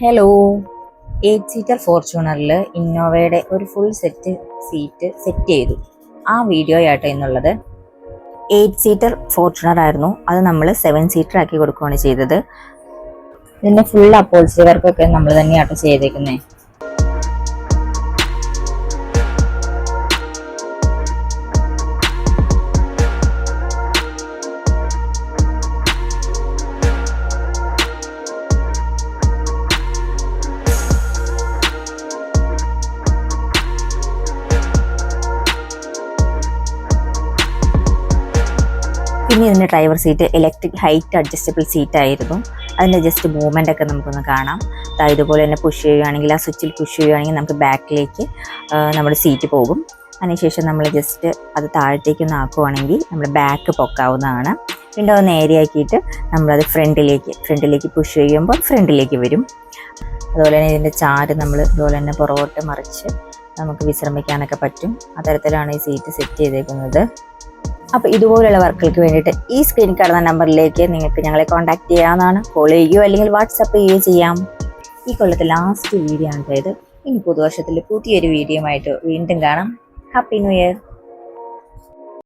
Hello, 8 seater ഫോർച്യൂണറിൽ ഇന്നോവയുടെ ഒരു full seat set ചെയ്തു. ആ വീഡിയോ ആട്ടോ എന്നുള്ളത്. 8 സീറ്റർ ഫോർച്യൂണർ ആയിരുന്നു, അത് നമ്മൾ 7 സീറ്റർ ആക്കി കൊടുക്കുകയാണ് ചെയ്തത്. ഇതിൻ്റെ ഫുൾ അപ്പോൾസറി വർക്കൊക്കെ നമ്മൾ തന്നെയാട്ടോ ചെയ്തേക്കുന്നത്. പിന്നെ ഇതിൻ്റെ driver seat electric height adjustable seat ആയിരുന്നു. അതിൻ്റെ ജസ്റ്റ് മൂവ്മെൻ്റ് ഒക്കെ നമുക്കൊന്ന് കാണാം. ഇതുപോലെ തന്നെ പുഷ് ചെയ്യുകയാണെങ്കിൽ, ആ സ്വിച്ചിൽ പുഷ് ചെയ്യുകയാണെങ്കിൽ നമുക്ക് ബാക്കിലേക്ക് നമ്മുടെ സീറ്റ് പോകും. അതിനുശേഷം നമ്മൾ ജസ്റ്റ് അത് താഴത്തേക്കൊന്ന് ആക്കുവാണെങ്കിൽ നമ്മൾ ബാക്ക് പൊക്കാവുന്നതാണ്. വിൻഡോ ഒന്ന് നേരെയാക്കിയിട്ട് നമ്മളത് ഫ്രണ്ടിലേക്ക് പുഷ് ചെയ്യുമ്പോൾ ഫ്രണ്ടിലേക്ക് വരും. അതുപോലെ തന്നെ ഇതിൻ്റെ ചാര് നമ്മൾ ഇതുപോലെ തന്നെ പുറകോട്ട് മറിച്ച് നമുക്ക് വിശ്രമിക്കാനൊക്കെ പറ്റും. അത്തരത്തിലാണ് ഈ സീറ്റ് സെറ്റ് ചെയ്തേക്കുന്നത്. അപ്പോൾ ഇതുപോലുള്ള വർക്കുകൾക്ക് വേണ്ടിയിട്ട് ഈ സ്ക്രീനിൽ കാണുന്ന നമ്പറിലേക്ക് നിങ്ങൾക്ക് ഞങ്ങളെ കോൺടാക്ട് ചെയ്യാവുന്നതാണ്. കോൾ ചെയ്യുകയോ അല്ലെങ്കിൽ വാട്സപ്പ് ചെയ്യുകയോ ചെയ്യാം. ഈ കൊല്ലത്തെ ലാസ്റ്റ് വീഡിയോ ആണ് ഇത്. ഇനി പുതുവർഷത്തിൽ പുതിയൊരു വീഡിയോ ആയിട്ട് വീണ്ടും കാണാം. Happy new year.